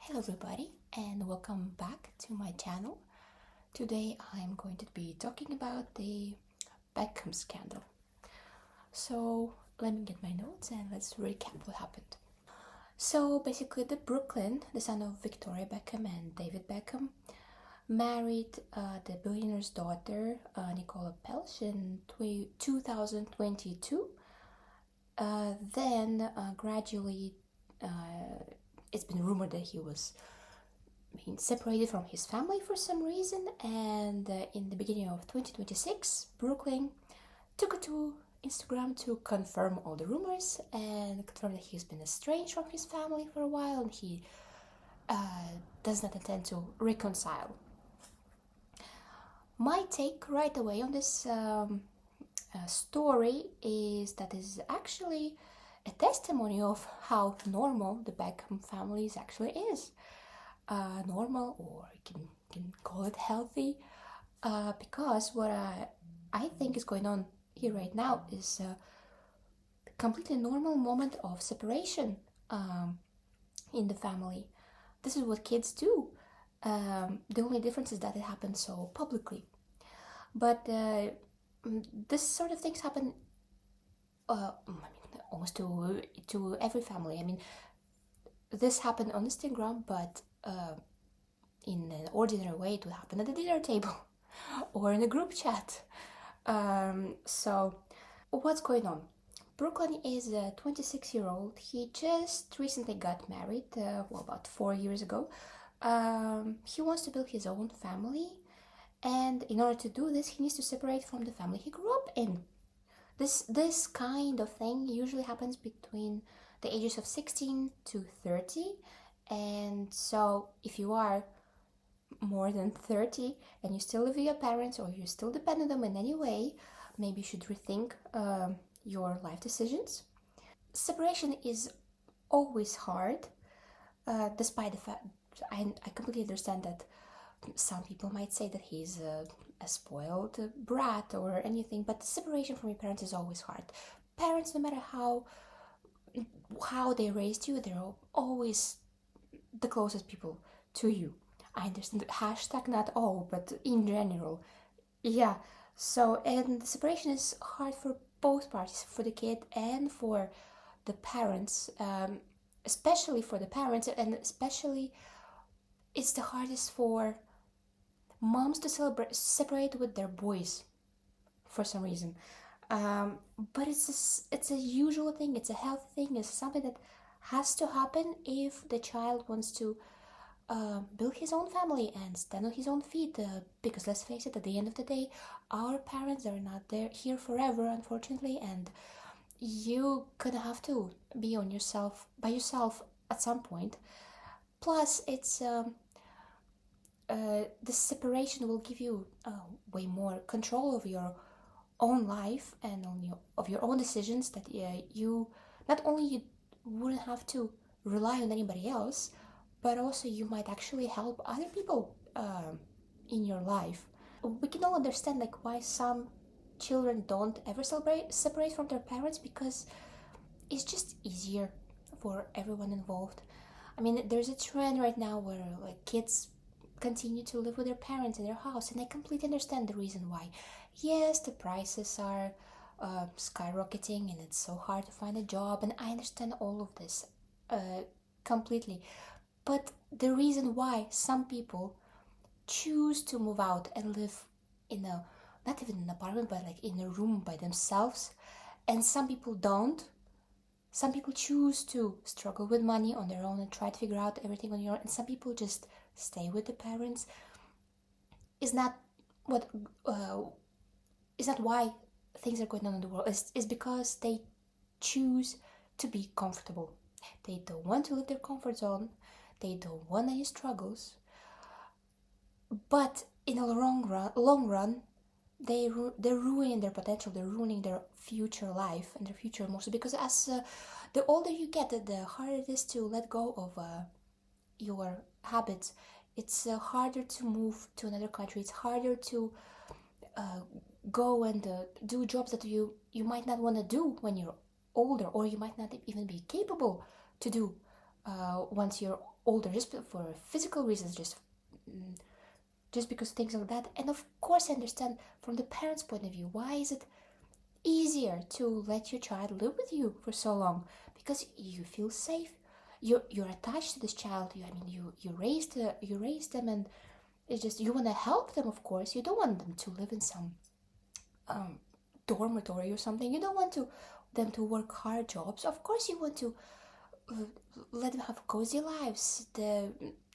Hello everybody and welcome back to my channel. Today I'm going to be talking about the Beckham scandal. So let me get my notes and let's recap what happened. So basically the son of Victoria Beckham and David Beckham, married the billionaire's daughter, Nicola Pelch, in 2022. Then gradually it's been rumored that he was being separated from his family for some reason, and in the beginning of 2026, Brooklyn took it to Instagram to confirm all the rumors and confirm that he's been estranged from his family for a while and he does not intend to reconcile. My take right away on this story is that is actually a testimony of how normal the Beckham family actually is. Normal, or you can call it healthy, because what I think is going on here right now is a completely normal moment of separation in the family. This is what kids do. The only difference is that it happens so publicly. But this sort of things happen almost to every family. I mean, this happened on Instagram, but in an ordinary way it would happen at the dinner table or in a group chat. So what's going on? Brooklyn is a 26-year-old. He just recently got married, about 4 years ago. He wants to build his own family, and in order to do this he needs to separate from the family he grew up in. This kind of thing usually happens between the ages of 16 to 30, and so if you are more than 30 and you still live with your parents or you still depend on them in any way, maybe you should rethink your life decisions. Separation is always hard, despite the fact I completely understand that some people might say that he's a spoiled brat or anything, but separation from your parents is always hard. Parents, no matter how they raised you, they're always the closest people to you. I understand that hashtag not all, but in general. Yeah, so, and the separation is hard for both parties, for the kid and for the parents, especially for the parents, and especially it's the hardest for moms to separate with their boys for some reason. But it's a usual thing, it's a healthy thing, it's something that has to happen if the child wants to build his own family and stand on his own feet, because let's face it, at the end of the day our parents are not here forever, unfortunately, and you gonna have to be by yourself at some point. Plus it's the separation will give you way more control of your own life and of your own decisions, that you not only you wouldn't have to rely on anybody else, but also you might actually help other people in your life. We can all understand like why some children don't ever separate from their parents, because it's just easier for everyone involved. I mean, there's a trend right now where like kids continue to live with their parents in their house, and I completely understand the reason why. Yes, the prices are skyrocketing and it's so hard to find a job, and I understand all of this completely. But the reason why some people choose to move out and live in a, not even an apartment, but like in a room by themselves, and some people don't, some people choose to struggle with money on their own and try to figure out everything on your own, and some people just stay with the parents, is not what is not why things are going on in the world. Is because they choose to be comfortable. They don't want to leave their comfort zone. They don't want any struggles. But in the long run, they're ruining their potential. They're ruining their future life and their future emotions. Because as the older you get, the harder it is to let go of your habits. It's harder to move to another country. It's harder to go and do jobs that you might not want to do when you're older, or you might not even be capable to do once you're older, just for physical reasons, just because things like that. And of course, I understand from the parents' point of view, why is it easier to let your child live with you for so long? Because you feel safe. You're attached to this child. You raised them, and it's just you want to help them. Of course, you don't want them to live in some dormitory or something. You don't want them to work hard jobs. Of course, you want to uh, let them have cozy lives.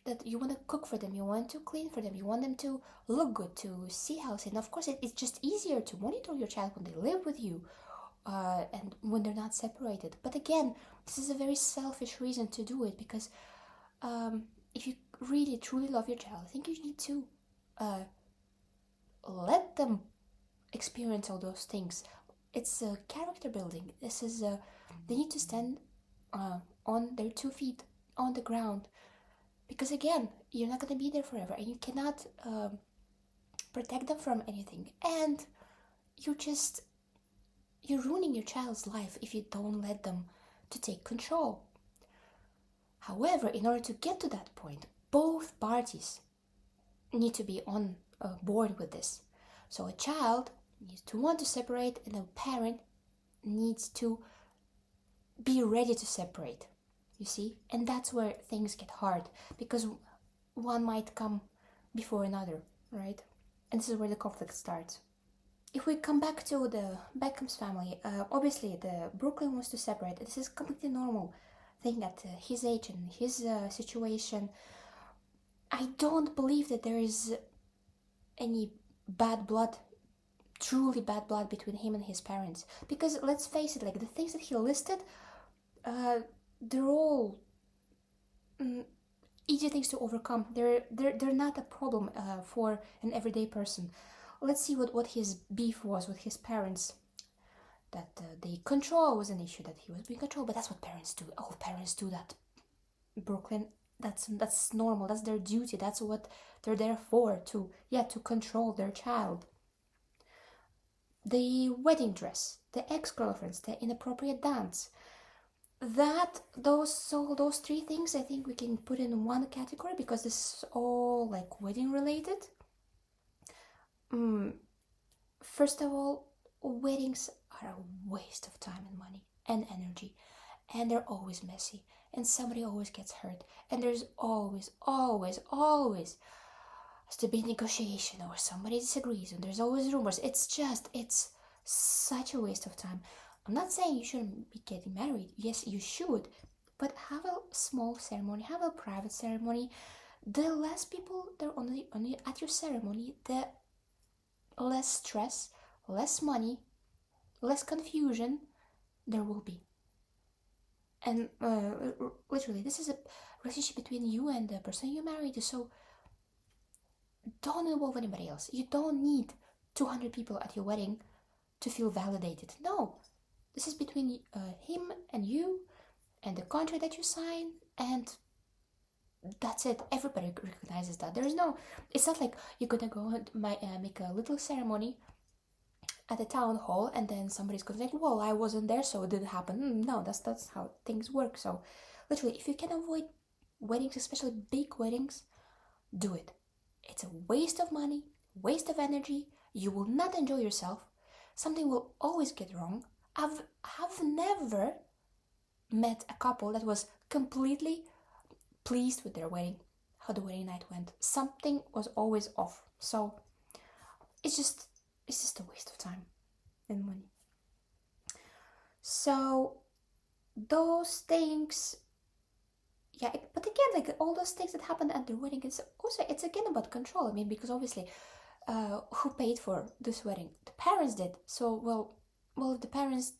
That you want to cook for them, you want to clean for them, you want them to look good, to see healthy. And of course, it's just easier to monitor your child when they live with you, and when they're not separated. But again, this is a very selfish reason to do it, because if you really truly love your child, I think you need to let them experience all those things. It's character building. They need to stand on their 2 feet on the ground, because again, you're not going to be there forever, and you cannot protect them from anything. And you're ruining your child's life if you don't let them to take control. However, in order to get to that point, both parties need to be on board with this. So a child needs to want to separate, and a parent needs to be ready to separate. You see? And that's where things get hard, because one might come before another, right? And this is where the conflict starts. If we come back to the Beckham's family, obviously the Brooklyn wants to separate. This is completely normal thing at his age and his situation. I don't believe that there is any bad blood, truly bad blood, between him and his parents. Because let's face it, like the things that he listed, they're all easy things to overcome. They're not a problem for an everyday person. Let's see what his beef was with his parents. That the control was an issue, that he was being controlled. But that's what parents do. All parents do that. Brooklyn, that's normal. That's their duty. That's what they're there for, to control their child. The wedding dress, the ex-girlfriends, the inappropriate dance. Those three things, I think we can put in one category, because this is all like wedding related. First of all, weddings are a waste of time and money and energy, and they're always messy, and somebody always gets hurt, and there's always has to be negotiation, or somebody disagrees, and there's always rumors. It's such a waste of time. I'm not saying you shouldn't be getting married. Yes, you should, but have a small ceremony, have a private ceremony. The less people there on at your ceremony, the less stress, less money, less confusion there will be. And literally, this is a relationship between you and the person you married. So don't involve anybody else. You don't need 200 people at your wedding to feel validated. No, this is between him and you, and the contract that you sign, and that's it. Everybody recognizes that. It's not like you're gonna go and make a little ceremony at the town hall, and then somebody's gonna think, well, I wasn't there, so it didn't happen. No, that's how things work. So literally, if you can avoid weddings, especially big weddings, do it. It's a waste of money, waste of energy. You will not enjoy yourself. Something will always get wrong. I've never met a couple that was completely pleased with their wedding, how the wedding night went. Something was always off. So it's just a waste of time and money. So those things, but again, like all those things that happened at the wedding, it's again about control. I mean, because obviously, who paid for this wedding? The parents did. So well, if the parents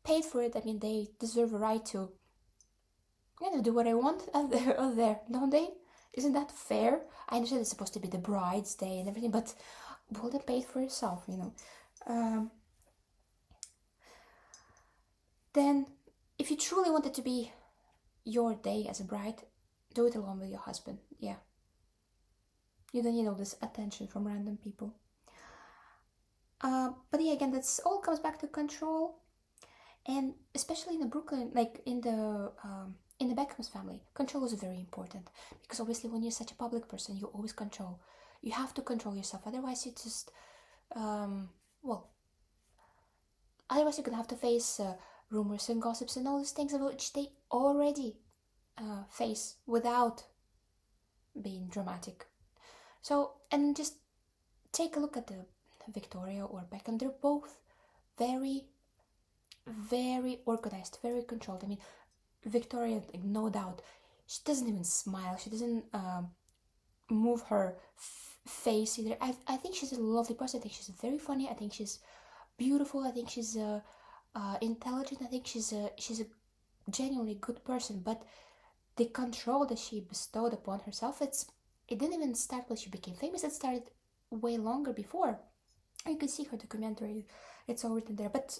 paid for it, I mean, they deserve a right to, do what I want out there, don't they? Isn't that fair? I understand it's supposed to be the bride's day and everything, but well, then pay it for yourself, Then, if you truly want it to be your day as a bride, do it alone with your husband. Yeah. You don't need all this attention from random people. But yeah, again, that's all comes back to control. And especially in the Brooklyn, like in the in the Beckham's family, control is very important, because obviously when you're such a public person, you always control. You have to control yourself, otherwise you just, well, otherwise you're gonna have to face rumors and gossips and all these things which they already face without being dramatic. So, and just take a look at the Victoria or Beckham. They're both very, very organized, very controlled. I mean, Victoria, like, no doubt, she doesn't even smile. She doesn't move her face either. I think she's a lovely person. I think she's very funny. I think she's beautiful. I think she's intelligent. I think she's a genuinely good person. But the control that she bestowed upon herself, it didn't even start when she became famous. It started way longer before. You can see her documentary. It's all written there. But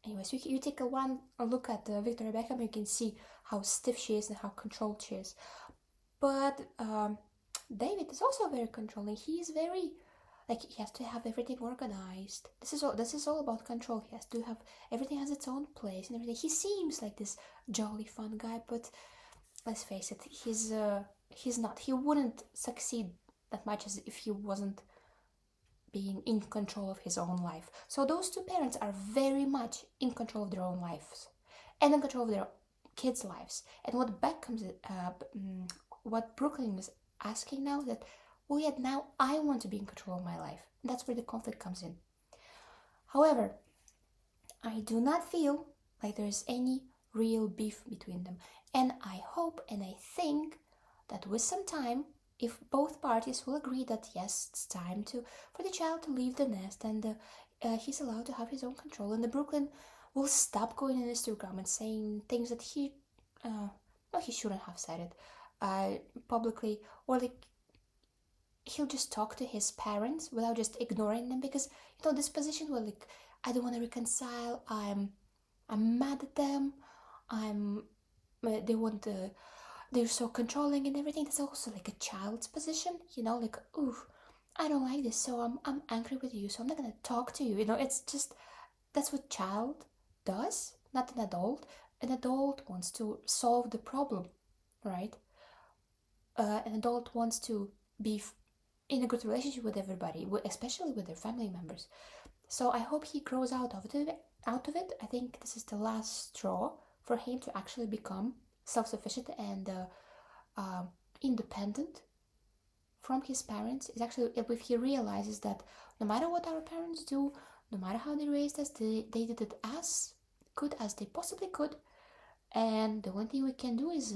anyways, you take a look at Victoria Beckham, you can see how stiff she is and how controlled she is. But David is also very controlling. He is very, like, he has to have everything organized. This is all about control. He has to have everything has its own place and everything. He seems like this jolly fun guy, but let's face it, he's not. He wouldn't succeed that much as if he wasn't being in control of his own life. So those two parents are very much in control of their own lives and in control of their kids' lives. And what Brooklyn is asking now, that, well, yet now I want to be in control of my life. And that's where the conflict comes in. However, I do not feel like there's any real beef between them. And I hope and I think that with some time, if both parties will agree that yes, it's time for the child to leave the nest and he's allowed to have his own control, and the Brooklyn will stop going on Instagram and saying things that he shouldn't have said it publicly, or like he'll just talk to his parents without just ignoring them, because this position where, like, I don't want to reconcile, I'm mad at them, they're so controlling and everything. That's also like a child's position, like, ooh, I don't like this, so I'm angry with you, so I'm not gonna talk to you. It's just, that's what child does, not an adult. An adult wants to solve the problem, right? An adult wants to be in a good relationship with everybody, especially with their family members. So I hope he grows out of it. I think this is the last straw for him to actually become self-sufficient and independent from his parents. Is actually if he realizes that no matter what our parents do, no matter how they raised us, they did it as good as they possibly could, and the one thing we can do is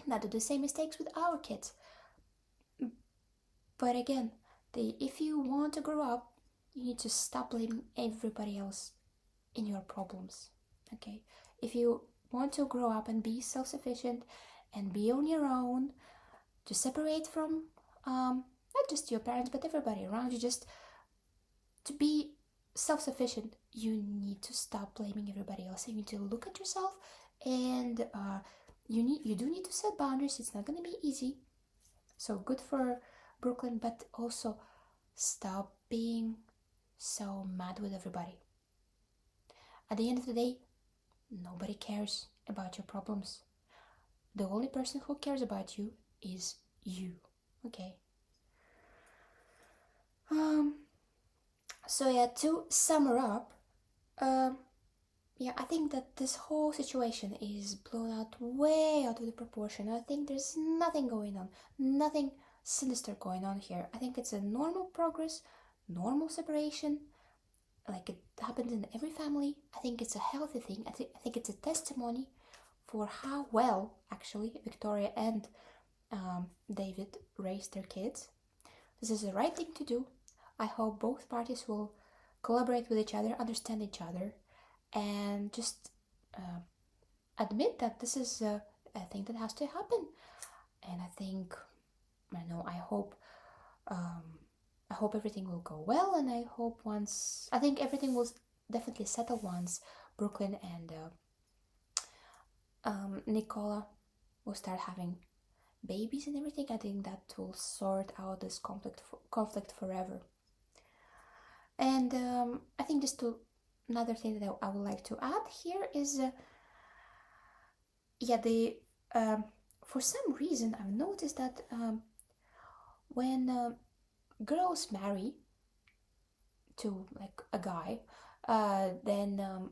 not do the same mistakes with our kids. But again, if you want to grow up, you need to stop blaming everybody else in your problems. Okay, if you want to grow up and be self-sufficient and be on your own, to separate from not just your parents but everybody around you, just to be self-sufficient, you need to stop blaming everybody else. You need to look at yourself, and you do need to set boundaries. It's not going to be easy, so good for Brooklyn, but also stop being so mad with everybody. At the end of the day, nobody cares about your problems. The only person who cares about you is you. Okay. So yeah, to sum her up, I think that this whole situation is blown out way out of the proportion. I think there's nothing going on, nothing sinister going on here. I think it's a normal progress, normal separation, like it happens in every family. I think it's a healthy thing. I think it's a testimony for how well actually Victoria and David raised their kids. This is the right thing to do. I hope both parties will collaborate with each other, understand each other, and just admit that this is a thing that has to happen. And I hope everything will go well, and I think everything will definitely settle once Brooklyn and Nicola will start having babies and everything. I think that will sort out this conflict forever. And I think another thing that I would like to add here is the for some reason, I've noticed that when girls marry to like a guy, then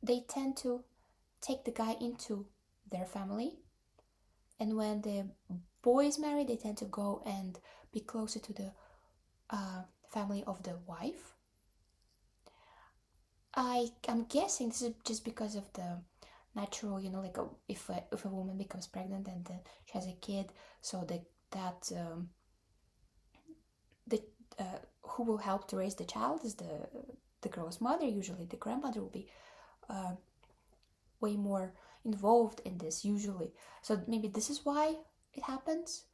they tend to take the guy into their family, and when the boys marry, they tend to go and be closer to the family of the wife. I'm guessing this is just because of the natural, like if a woman becomes pregnant and then she has a kid, so that the who will help to raise the child is the girl's mother. Usually, the grandmother will be way more involved in this usually. So maybe this is why it happens.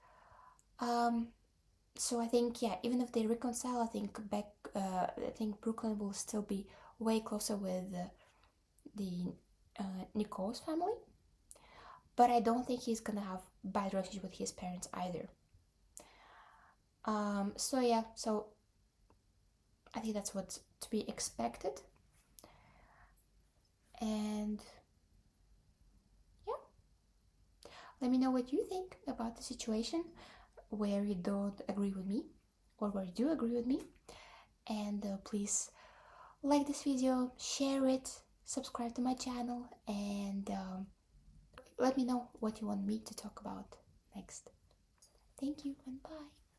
So I think, yeah, even if they reconcile, I think Brooklyn will still be way closer with the Nicole's family. But I don't think he's gonna have bad relationship with his parents either. So yeah, so I think that's what's to be expected. And yeah, let me know what you think about the situation where you don't agree with me or where you do agree with me. And please like this video, share it, subscribe to my channel, and let me know what you want me to talk about next. Thank you and bye.